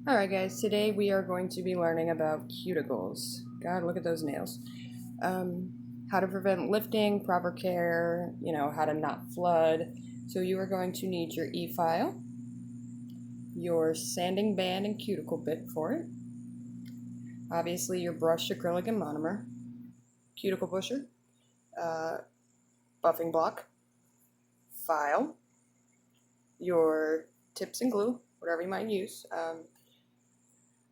Alright guys, today we are going to be learning about cuticles. God, look at those nails. How to prevent lifting, proper care, how to not flood. So you are going to need your e-file, your sanding band and cuticle bit for it, obviously your brushed acrylic and monomer, cuticle pusher, buffing block, file, your tips and glue, whatever you might use.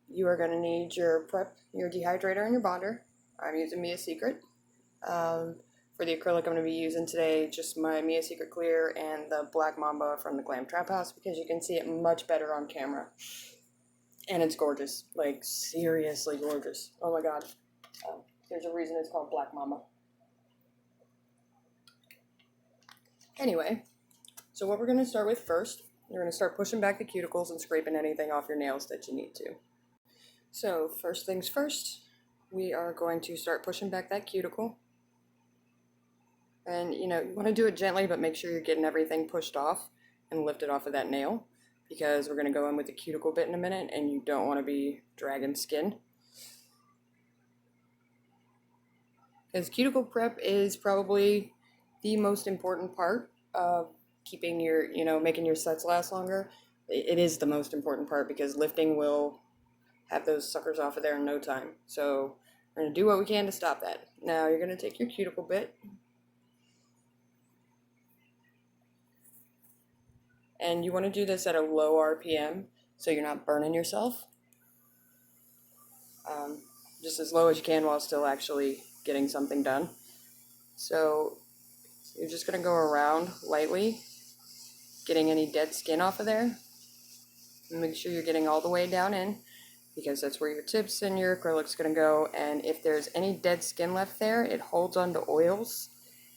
You are going to need your prep, your dehydrator, and your bonder. I'm using Mia Secret. For the acrylic, I'm going to be using today just my Mia Secret Clear and the black mamba from the Glam Trap House because you can see it much better on camera. And it's gorgeous, like seriously gorgeous. Oh my god. There's a reason it's called black mamba. Anyway, so what we're going to start with first, you're going to start pushing back the cuticles and scraping anything off your nails that you need to. So first things first, we are going to start pushing back that cuticle. And you want to do it gently, but make sure you're getting everything pushed off and lifted off of that nail, because we're going to go in with the cuticle bit in a minute and you don't want to be dragging skin. Because cuticle prep is probably the most important part of keeping your, making your sets last longer. It is the most important part because lifting will have those suckers off of there in no time. So we're going to do what we can to stop that. Now you're going to take your cuticle bit and you want to do this at a low RPM so you're not burning yourself. Just as low as you can while still actually getting something done. So you're just going to go around lightly, getting any dead skin off of there. And make sure you're getting all the way down in, because that's where your tips and your acrylic's going to go. And if there's any dead skin left there, it holds onto oils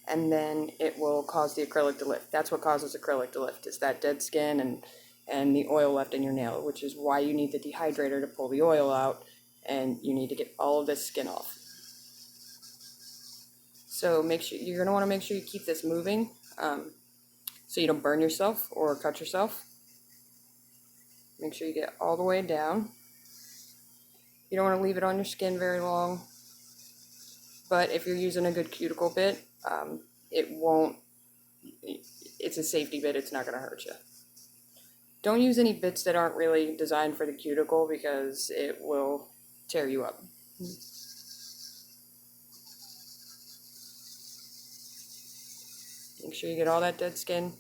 and then it will cause the acrylic to lift. That's what causes acrylic to lift, is that dead skin and the oil left in your nail, which is why you need the dehydrator to pull the oil out, and you need to get all of this skin off. So make sure you're going to want to make sure you keep this moving so you don't burn yourself or cut yourself. Make sure you get all the way down. You don't want to leave it on your skin very long, but if you're using a good cuticle bit, it's a safety bit, it's not going to hurt you. Don't use any bits that aren't really designed for the cuticle because it will tear you up. Make sure you get all that dead skin.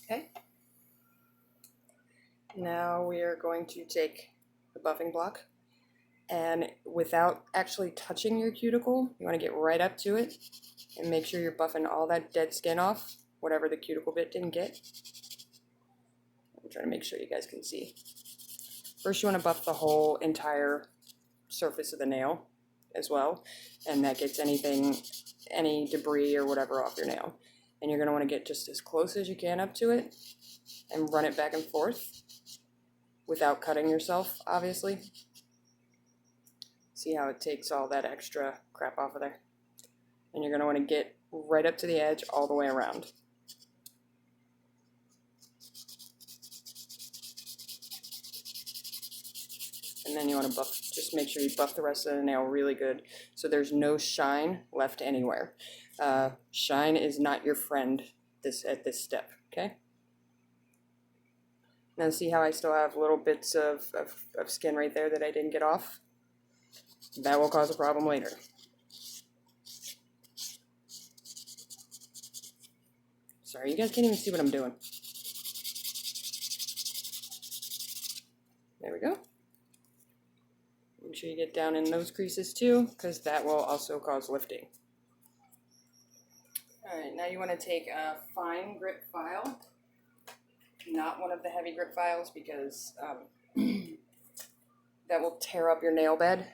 Okay. Now we are going to take the buffing block, and without actually touching your cuticle, you want to get right up to it and make sure you're buffing all that dead skin off, whatever the cuticle bit didn't get. I'm trying to make sure you guys can see. First you want to buff the whole entire surface of the nail as well, and that gets any debris or whatever off your nail. And you're going to want to get just as close as you can up to it and run it back and forth without cutting yourself, obviously. See how it takes all that extra crap off of there? And you're going to want to get right up to the edge all the way around. And then you want to buff, just make sure you buff the rest of the nail really good so there's no shine left anywhere. Shine is not your friend at this step, okay? Now see how I still have little bits of skin right there that I didn't get off? That will cause a problem later. Sorry, you guys can't even see what I'm doing. There we go. Make sure you get down in those creases too, because that will also cause lifting. Alright, now you want to take a fine grip file, not one of the heavy grip files, because that will tear up your nail bed.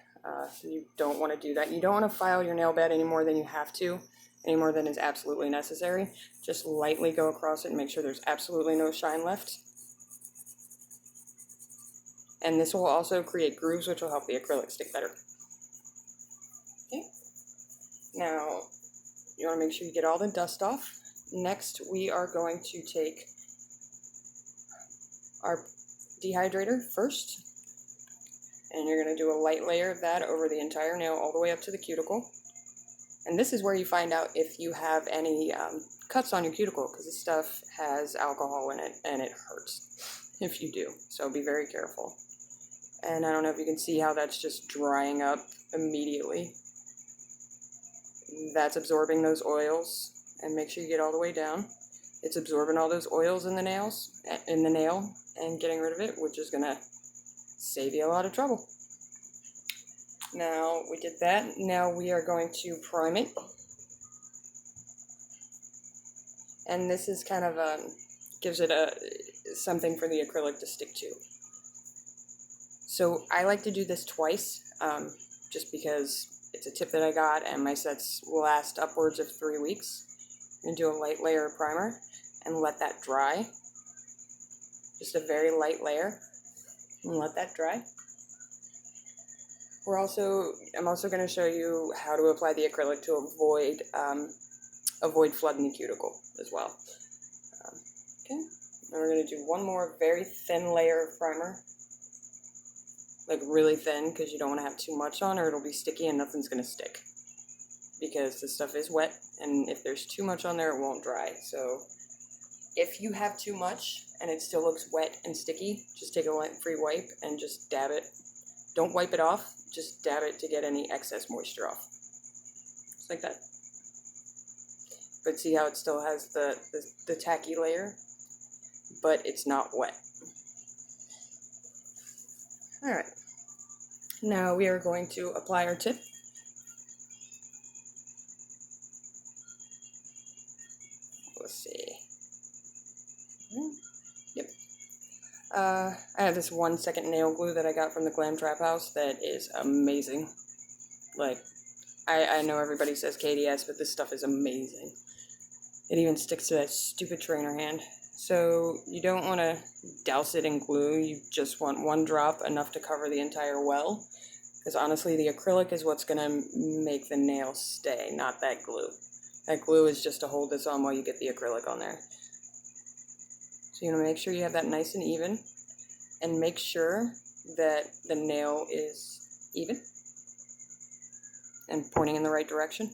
You don't want to do that. You don't want to file your nail bed any more than you have to, any more than is absolutely necessary. Just lightly go across it and make sure there's absolutely no shine left. And this will also create grooves, which will help the acrylic stick better. Okay. Now, you want to make sure you get all the dust off. Next, we are going to take our dehydrator first, and you're going to do a light layer of that over the entire nail all the way up to the cuticle. And this is where you find out if you have any cuts on your cuticle, because this stuff has alcohol in it and it hurts if you do, so be very careful. And I don't know if you can see how that's just drying up immediately. That's absorbing those oils, and make sure you get all the way down. It's absorbing all those oils in the nail and getting rid of it, which is going to save you a lot of trouble. Now we did that. Now we are going to prime it. And this is kind of gives it something for the acrylic to stick to. So I like to do this twice, just because it's a tip that I got and my sets last upwards of 3 weeks. I'm going to do a light layer of primer and let that dry. Just a very light layer and let that dry. I'm also going to show you how to apply the acrylic to avoid flooding the cuticle as well. Okay, and we're going to do one more very thin layer of primer. Like really thin, because you don't want to have too much on or it'll be sticky and nothing's going to stick. Because the stuff is wet, and if there's too much on there, it won't dry. So if you have too much and it still looks wet and sticky, just take a free wipe and just dab it. Don't wipe it off, just dab it to get any excess moisture off. Just like that. But see how it still has the tacky layer, but it's not wet. Alright, now we are going to apply our tip. Let's see. Yep. I have this 1 second nail glue that I got from the Glam Trap House that is amazing. Like, I know everybody says KDS, but this stuff is amazing. It even sticks to that stupid trainer hand. So you don't want to douse it in glue, you just want 1 drop, enough to cover the entire well. Because honestly, the acrylic is what's going to make the nail stay, not that glue. That glue is just to hold this on while you get the acrylic on there. So you want to make sure you have that nice and even, and make sure that the nail is even and pointing in the right direction.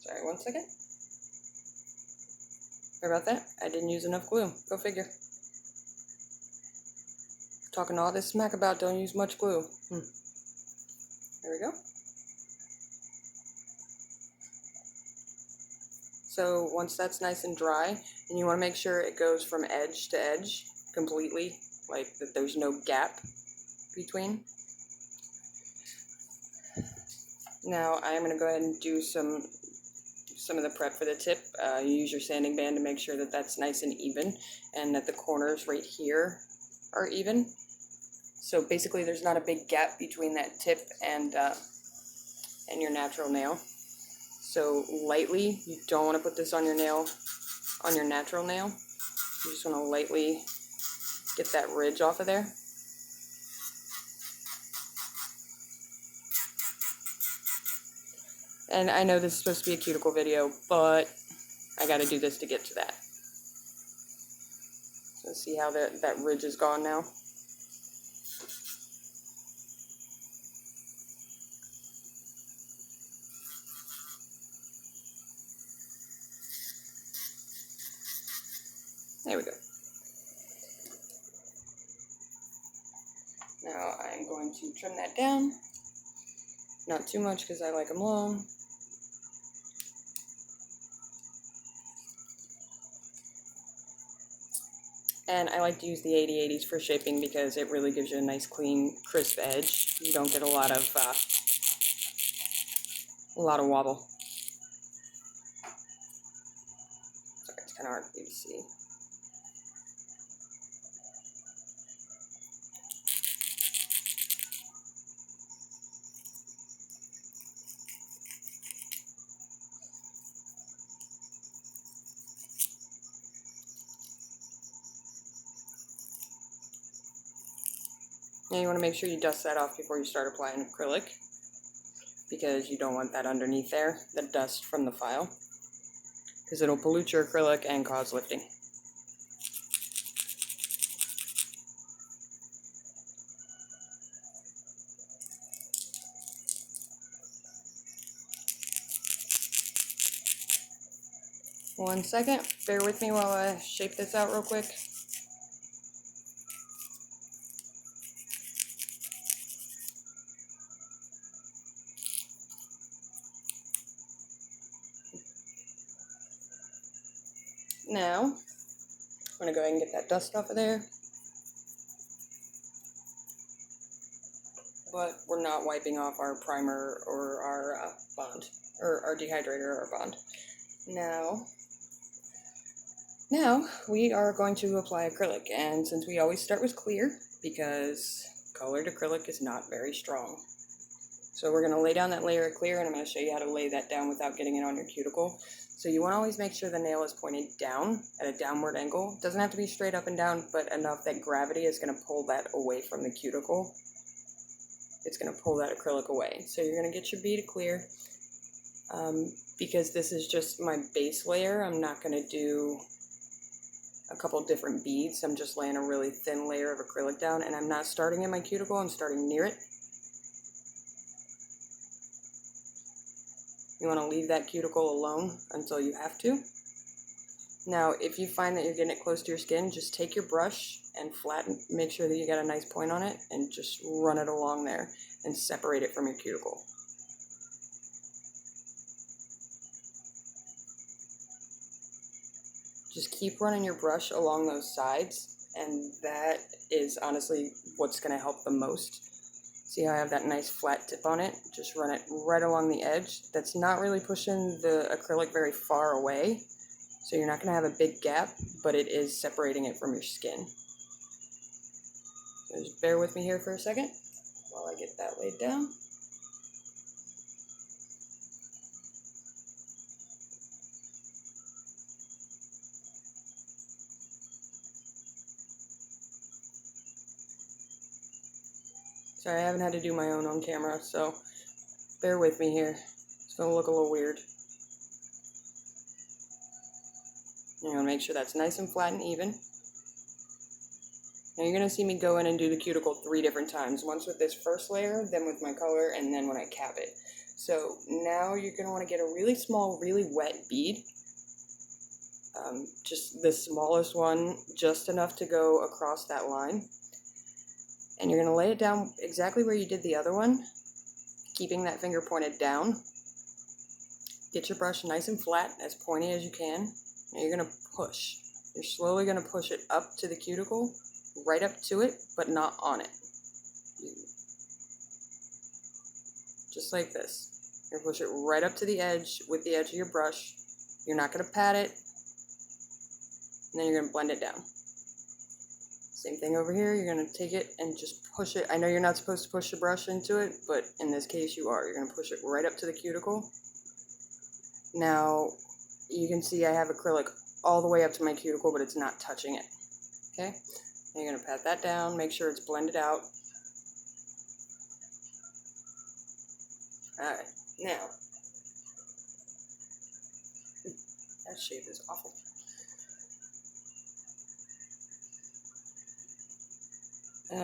Sorry, 1 second. Sorry about that. I didn't use enough glue. Go figure. Talking all this smack about don't use much glue. There we go. So once that's nice and dry, and you want to make sure it goes from edge to edge completely, like that there's no gap between. Now I'm going to go ahead and do some of the prep for the tip. You use your sanding band to make sure that that's nice and even, and that the corners right here are even. So basically there's not a big gap between that tip and your natural nail. So lightly, you don't want to put this on your nail, on your natural nail. You just want to lightly get that ridge off of there. And I know this is supposed to be a cuticle video, but I got to do this to get to that. So see how that ridge is gone now? There we go. Now I'm going to trim that down. Not too much because I like them long. And I like to use the 80/80s for shaping because it really gives you a nice, clean, crisp edge. You don't get a lot of wobble. Sorry, it's kind of hard for you to see. And you want to make sure you dust that off before you start applying acrylic, because you don't want that underneath there, the dust from the file, because it'll pollute your acrylic and cause lifting. One second, bear with me while I shape this out real quick. Now, I'm going to go ahead and get that dust off of there. But we're not wiping off our primer or our bond, or our dehydrator or bond. Now we are going to apply acrylic, and since we always start with clear, because colored acrylic is not very strong. So we're going to lay down that layer of clear, and I'm going to show you how to lay that down without getting it on your cuticle. So you want to always make sure the nail is pointed down at a downward angle. It doesn't have to be straight up and down, but enough that gravity is going to pull that away from the cuticle. It's going to pull that acrylic away. So you're going to get your bead of clear. Because this is just my base layer, I'm not going to do a couple different beads. I'm just laying a really thin layer of acrylic down, and I'm not starting in my cuticle, I'm starting near it. You want to leave that cuticle alone until you have to. Now, if you find that you're getting it close to your skin, just take your brush and flatten, make sure that you got a nice point on it, and just run it along there and separate it from your cuticle. Just keep running your brush along those sides, and that is honestly what's going to help the most. See how I have that nice flat tip on it? Just run it right along the edge. That's not really pushing the acrylic very far away, so you're not going to have a big gap, but it is separating it from your skin. So just bear with me here for a second while I get that laid down. Sorry, I haven't had to do my own on camera, so bear with me here. It's going to look a little weird. You're going to make sure that's nice and flat and even. Now you're going to see me go in and do the cuticle 3 different times. Once with this first layer, then with my color, and then when I cap it. So now you're going to want to get a really small, really wet bead. Just the smallest one, just enough to go across that line. And you're going to lay it down exactly where you did the other one, keeping that finger pointed down. Get your brush nice and flat, as pointy as you can. Now you're going to push. You're slowly going to push it up to the cuticle, right up to it, but not on it. Just like this. You're going to push it right up to the edge with the edge of your brush. You're not going to pat it, and then you're going to blend it down. Same thing over here, you're going to take it and just push it. I know you're not supposed to push the brush into it, but in this case you are. You're going to push it right up to the cuticle. Now, you can see I have acrylic all the way up to my cuticle, but it's not touching it. Okay? And you're going to pat that down, make sure it's blended out. Alright, now, that shape is awful.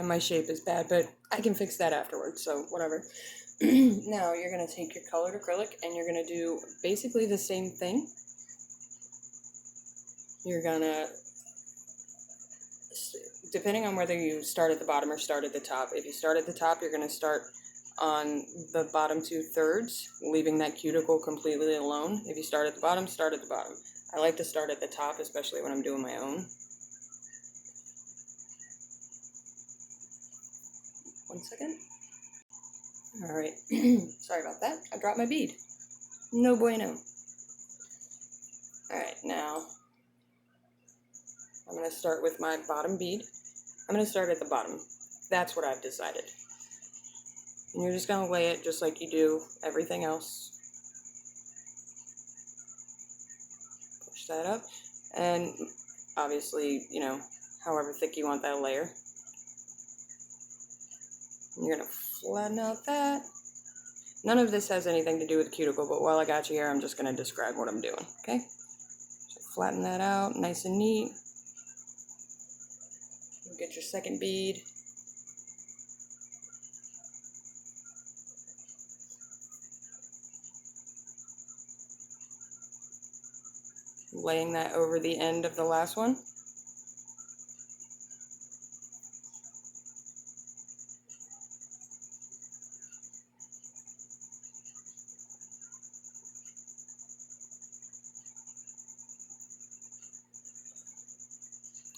My shape is bad, but I can fix that afterwards, so whatever. Now you're going to take your colored acrylic and you're going to do basically the same thing. You're going to, depending on whether you start at the bottom or start at the top, if you start at the top, you're going to start on the bottom 2/3, leaving that cuticle completely alone. If you start at the bottom, start at the bottom. I like to start at the top, especially when I'm doing my own. One second. Alright, sorry about that. I dropped my bead. No bueno. Alright, now I'm going to start with my bottom bead. I'm going to start at the bottom. That's what I've decided. And you're just going to lay it just like you do everything else. Push that up. And obviously, you know, however thick you want that layer. You're going to flatten out that. None of this has anything to do with cuticle, but while I got you here, I'm just going to describe what I'm doing, okay? So flatten that out, nice and neat. You'll get your second bead. Laying that over the end of the last one.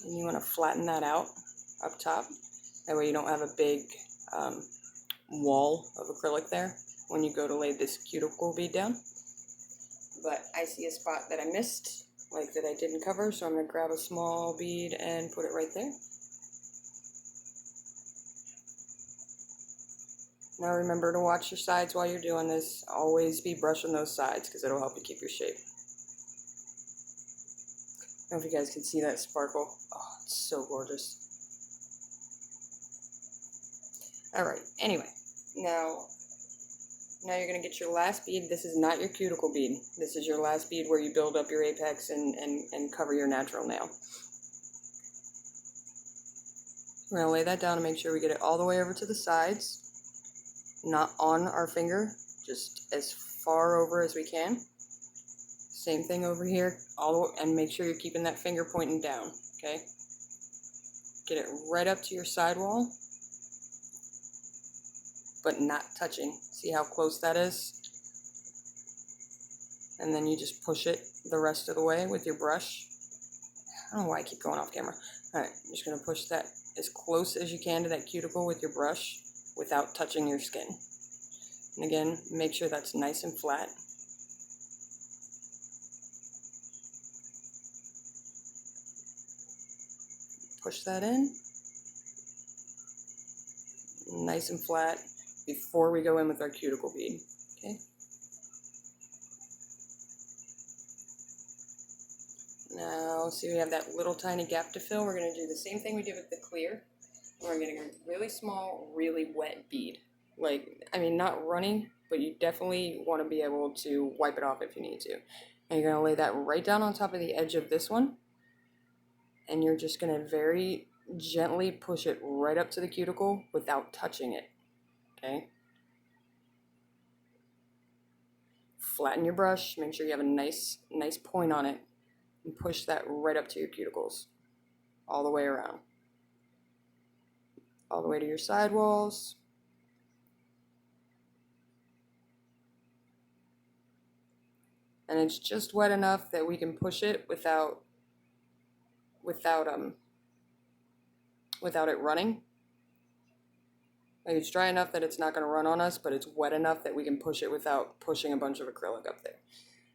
And you want to flatten that out up top. That way you don't have a big wall of acrylic there when you go to lay this cuticle bead down. But I see a spot that I missed, like that I didn't cover, so I'm going to grab a small bead and put it right there. Now remember to watch your sides while you're doing this. Always be brushing those sides because it'll help you keep your shape. I don't know if you guys can see that sparkle. Oh, it's so gorgeous. Alright, anyway, now you're going to get your last bead. This is not your cuticle bead. This is your last bead where you build up your apex and cover your natural nail. We're going to lay that down and make sure we get it all the way over to the sides. Not on our finger, just as far over as we can. Same thing over here, and make sure you're keeping that finger pointing down, okay? Get it right up to your sidewall, but not touching. See how close that is? And then you just push it the rest of the way with your brush. I don't know why I keep going off camera. Alright, I'm just going to push that as close as you can to that cuticle with your brush without touching your skin. And again, make sure that's nice and flat. Push that in. Nice and flat before we go in with our cuticle bead. Okay. Now, see we have that little tiny gap to fill. We're going to do the same thing we did with the clear. We're getting a really small, really wet bead. Like, I mean, not running, but you definitely want to be able to wipe it off if you need to. And you're going to lay that right down on top of the edge of this one. And you're just going to very gently push it right up to the cuticle without touching it. Okay? Flatten your brush. Make sure you have a nice point on it. And push that right up to your cuticles. All the way around. All the way to your sidewalls. And it's just wet enough that we can push it without it running. Like, it's dry enough that it's not going to run on us, but it's wet enough that we can push it without pushing a bunch of acrylic up there.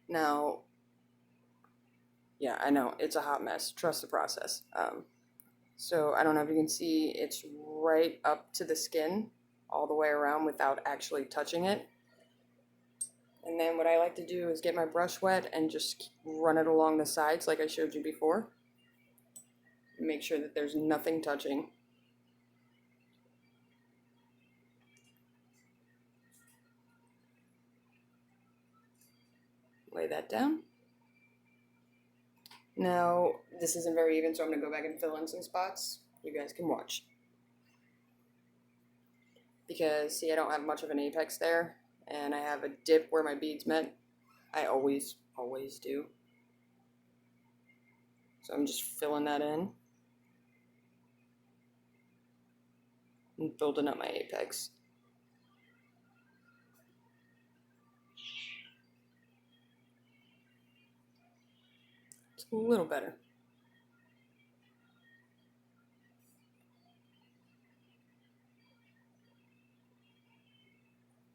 Now, yeah, I know, it's a hot mess. Trust the process. So I don't know if you can see, it's right up to the skin all the way around without actually touching it. And then what I like to do is get my brush wet and just run it along the sides like I showed you before. Make sure that there's nothing touching. Lay that down. Now, this isn't very even, so I'm going to go back and fill in some spots. You guys can watch. Because, see, I don't have much of an apex there, and I have a dip where my beads met. I always do. So I'm just filling that in. And building up my apex. It's a little better.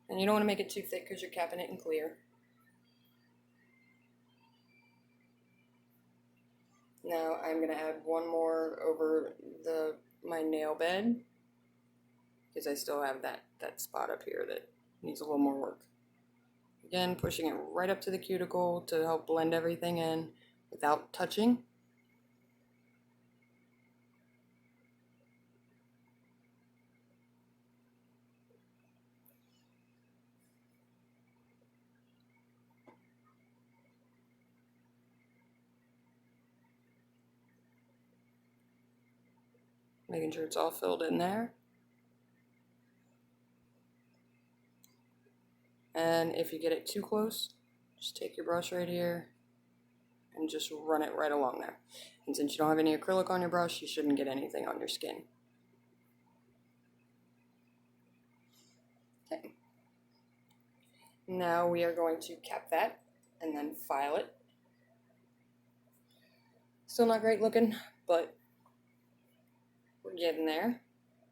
And you don't want to make it too thick because you're capping it in clear. Now I'm going to add one more over my nail bed. Because I still have that spot up here that needs a little more work. Again, pushing it right up to the cuticle to help blend everything in without touching. making sure it's all filled in there. And if you get it too close, just take your brush right here and just run it right along there. And since you don't have any acrylic on your brush, you shouldn't get anything on your skin. Okay. Now we are going to cap that and then file it. Still not great looking, but we're getting there.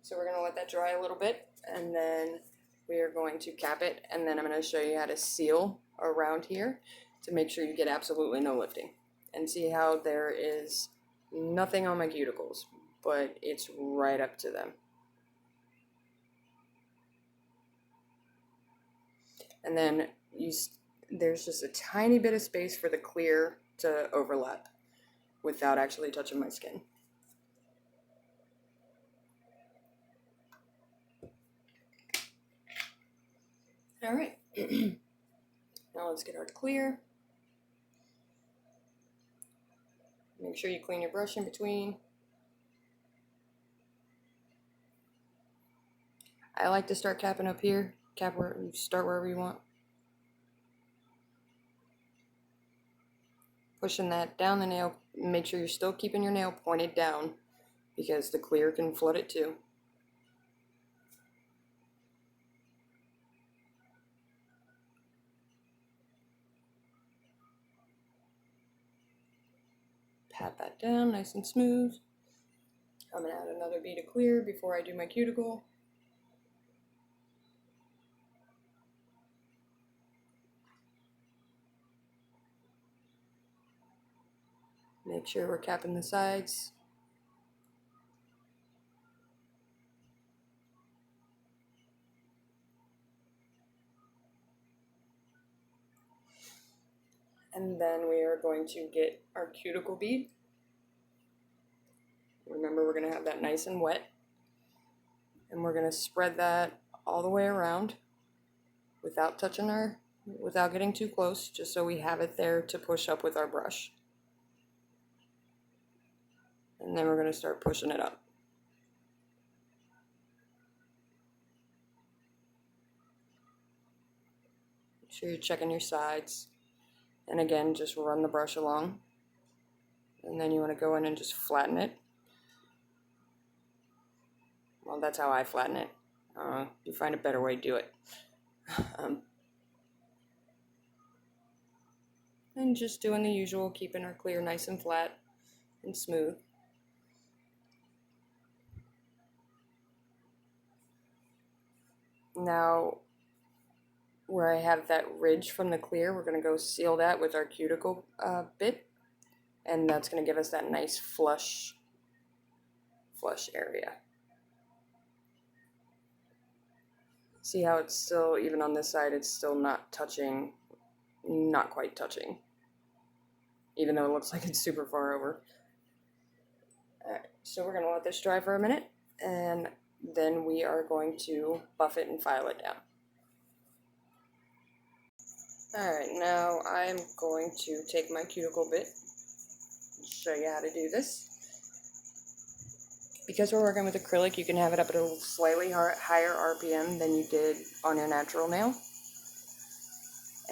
So we're going to let that dry a little bit, and then we are going to cap it, and then I'm going to show you how to seal around here to make sure you get absolutely no lifting. And see how there is nothing on my cuticles, but it's right up to them. And then there's just a tiny bit of space for the clear to overlap without actually touching my skin. All right, now let's get our clear. Make sure you clean your brush in between. I like to start capping up here. Start wherever you want. Pushing that down the nail. Make sure you're still keeping your nail pointed down because the clear can flood it too. Pat that down nice and smooth. I'm going to add another bead of clear before I do my cuticle. Make sure we're capping the sides. And then we are going to get our cuticle bead. Remember, we're going to have that nice and wet. And we're going to spread that all the way around without without getting too close, just so we have it there to push up with our brush. And then we're going to start pushing it up. Make sure you're checking your sides. And again, just run the brush along. And then you want to go in and just flatten it. Well, that's how I flatten it. You find a better way to do it. And just doing the usual, keeping our clear nice and flat and smooth. Now, where I have that ridge from the clear, we're going to go seal that with our cuticle bit. And that's going to give us that nice flush area. See how it's still, even on this side, it's still not touching, not quite touching. Even though it looks like it's super far over. Alright, so we're going to let this dry for a minute, and then we are going to buff it and file it down. Alright, now I'm going to take my cuticle bit and show you how to do this. Because we're working with acrylic, you can have it up at a slightly higher RPM than you did on your natural nail.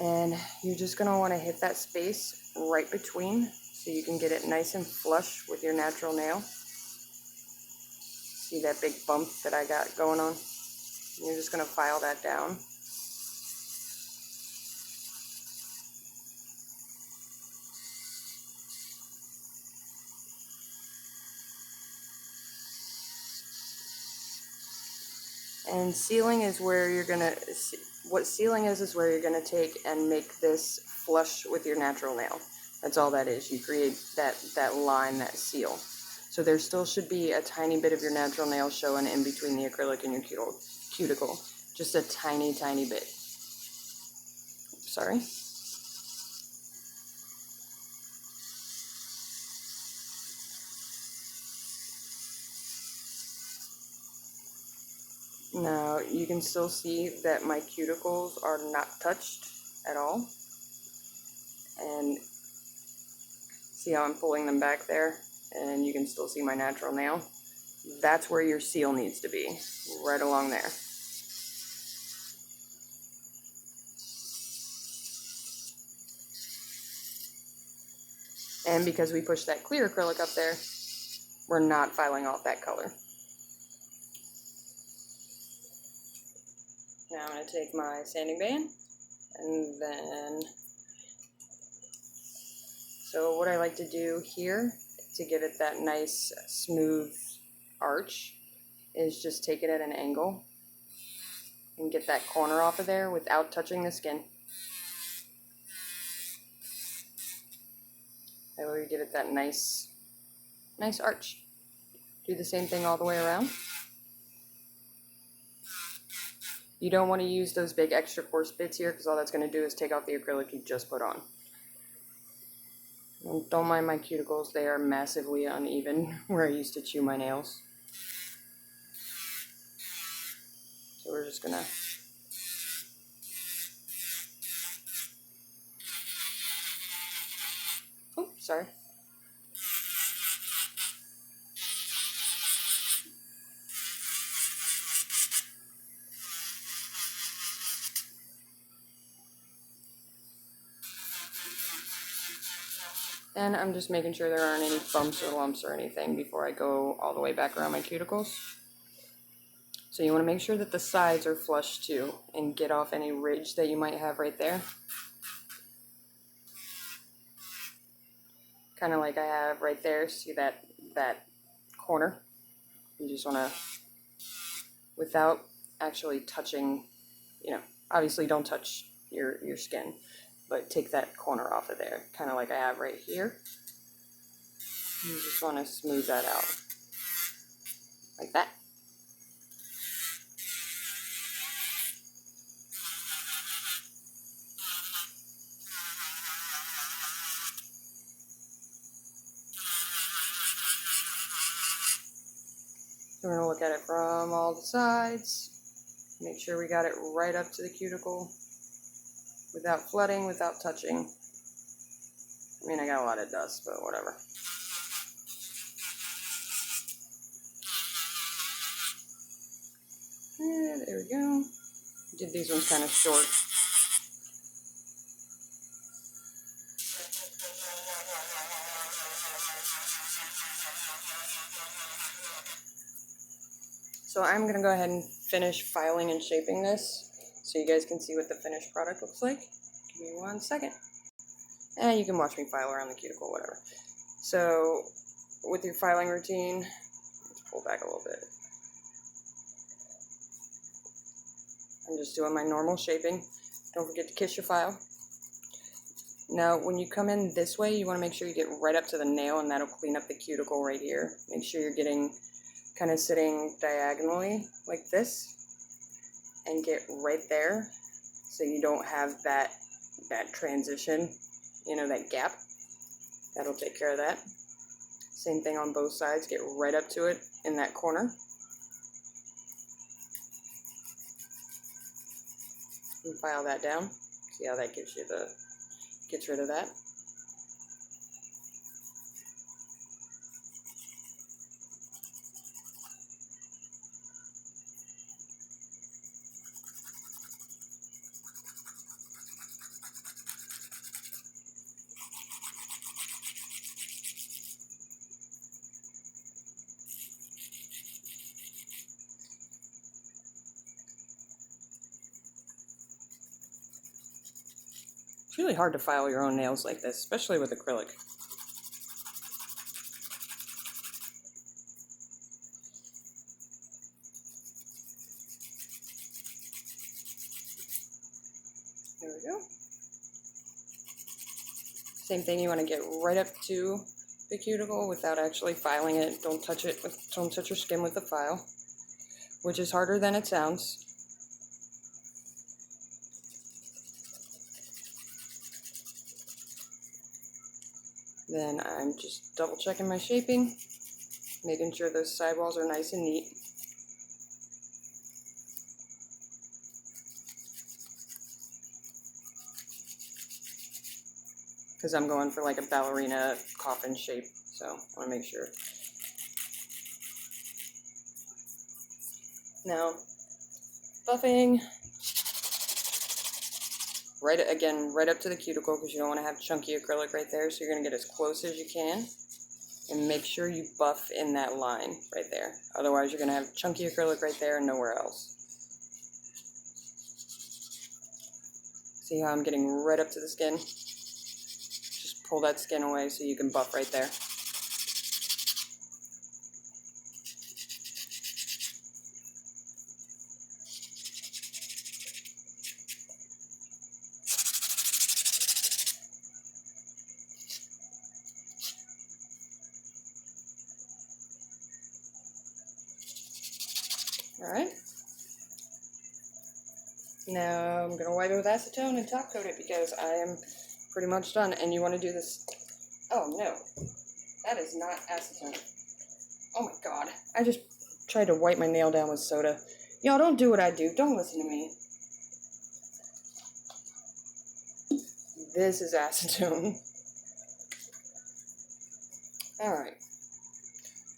And you're just going to want to hit that space right between so you can get it nice and flush with your natural nail. See that big bump that I got going on? And you're just going to file that down. And sealing is where you're going to, what sealing is where you're going to take and make this flush with your natural nail. That's all that is. You create that line, that seal. So there still should be a tiny bit of your natural nail showing in between the acrylic and your cuticle. Just a tiny, tiny bit. Sorry. Now you can still see that my cuticles are not touched at all. And see how I'm pulling them back there? And you can still see my natural nail. That's where your seal needs to be, right along there. And because we pushed that clear acrylic up there, we're not filing off that color. Now I'm going to take my sanding band, and then, so what I like to do here to give it that nice smooth arch is just take it at an angle and get that corner off of there without touching the skin. That way we give it that nice arch. Do the same thing all the way around. You don't want to use those big extra coarse bits here because all that's going to do is take off the acrylic you just put on. And don't mind my cuticles, they are massively uneven where I used to chew my nails. So we're just going to oh, sorry. And I'm just making sure there aren't any bumps or lumps or anything before I go all the way back around my cuticles. So you want to make sure that the sides are flush too and get off any ridge that you might have right there. Kind of like I have right there, see that corner? You just want to, without actually touching, you know, obviously don't touch your skin, but take that corner off of there, kind of like I have right here. You just want to smooth that out, like that. We're going to look at it from all the sides, make sure we got it right up to the cuticle, without flooding, without touching. I mean, I got a lot of dust, but whatever. And there we go. Did these ones kind of short. So I'm going to go ahead and finish filing and shaping this so you guys can see what the finished product looks like. Give me 1 second. And you can watch me file around the cuticle, whatever. So with your filing routine, let's pull back a little bit. I'm just doing my normal shaping. Don't forget to kiss your file. Now when you come in this way, you want to make sure you get right up to the nail, and that'll clean up the cuticle right here. Make sure you're getting kind of sitting diagonally like this, and get right there so you don't have that transition, you know, that gap. That'll take care of that. Same thing on both sides, get right up to it in that corner. And file that down. See how that gets rid of that. It's really hard to file your own nails like this, especially with acrylic. There we go. Same thing, you want to get right up to the cuticle without actually filing it. Don't touch it, don't touch your skin with the file, which is harder than it sounds. Then I'm just double checking my shaping, making sure those sidewalls are nice and neat. Because I'm going for like a ballerina coffin shape, so I want to make sure. Now, buffing right up to the cuticle, because you don't want to have chunky acrylic right there, so you're going to get as close as you can. And make sure you buff in that line right there. Otherwise, you're going to have chunky acrylic right there and nowhere else. See how I'm getting right up to the skin? Just pull that skin away so you can buff right there. Alright. Now I'm going to wipe it with acetone and top coat it because I am pretty much done. And you want to do this... Oh no, that is not acetone. Oh my god, I just tried to wipe my nail down with soda. Y'all don't do what I do, don't listen to me. This is acetone. Alright,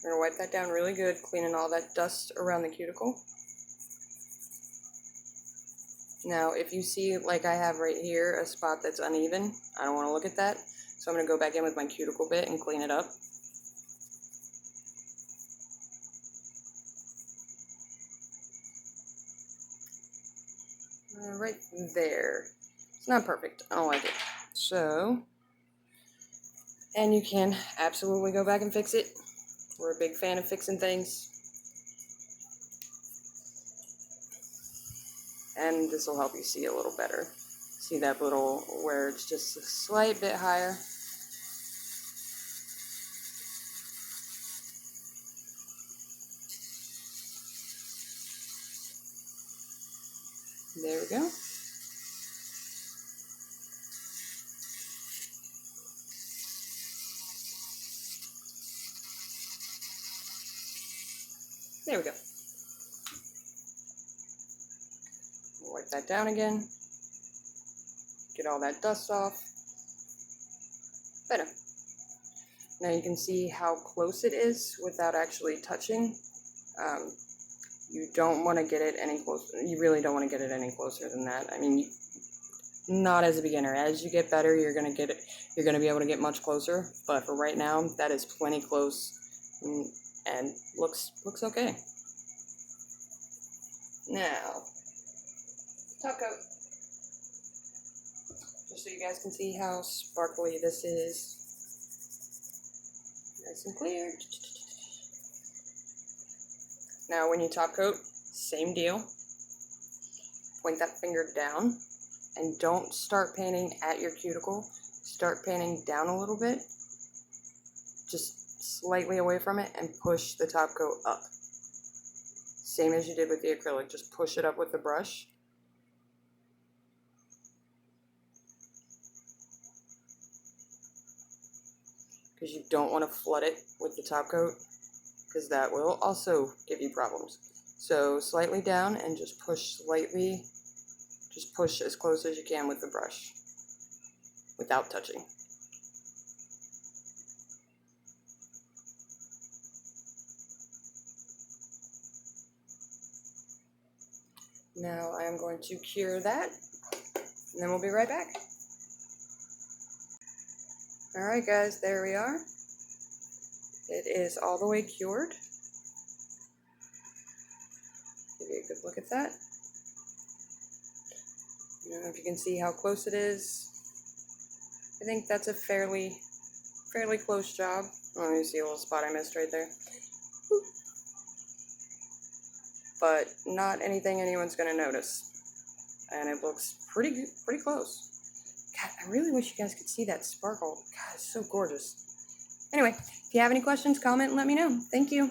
we're going to wipe that down really good, cleaning all that dust around the cuticle. Now, if you see, like I have right here, a spot that's uneven, I don't want to look at that. So I'm going to go back in with my cuticle bit and clean it up. Right there. It's not perfect. I don't like it. So, and you can absolutely go back and fix it. We're a big fan of fixing things. And this will help you see a little better. See that little, where it's just a slight bit higher. There we go. There we go. Wipe that down again. Get all that dust off. Better. Now you can see how close it is without actually touching. You don't want to get it any closer. You really don't want to get it any closer than that. I mean, not as a beginner. As you get better, you're gonna get it. You're gonna be able to get much closer. But for right now, that is plenty close, and looks okay. Now, top coat. Just so you guys can see how sparkly this is. Nice and clear. Now when you top coat, same deal. Point that finger down and don't start painting at your cuticle. Start painting down a little bit, just slightly away from it, and push the top coat up. Same as you did with the acrylic, just push it up with the brush. Because you don't want to flood it with the top coat, because that will also give you problems. So slightly down and just push slightly, just push as close as you can with the brush without touching. Now I am going to cure that, and then we'll be right back. Alright guys, there we are. It is all the way cured. Give you a good look at that. I don't know if you can see how close it is. I think that's a fairly close job. Oh, you see a little spot I missed right there. But not anything anyone's going to notice. And it looks pretty close. God, I really wish you guys could see that sparkle. God, it's so gorgeous. Anyway, if you have any questions, comment and let me know. Thank you.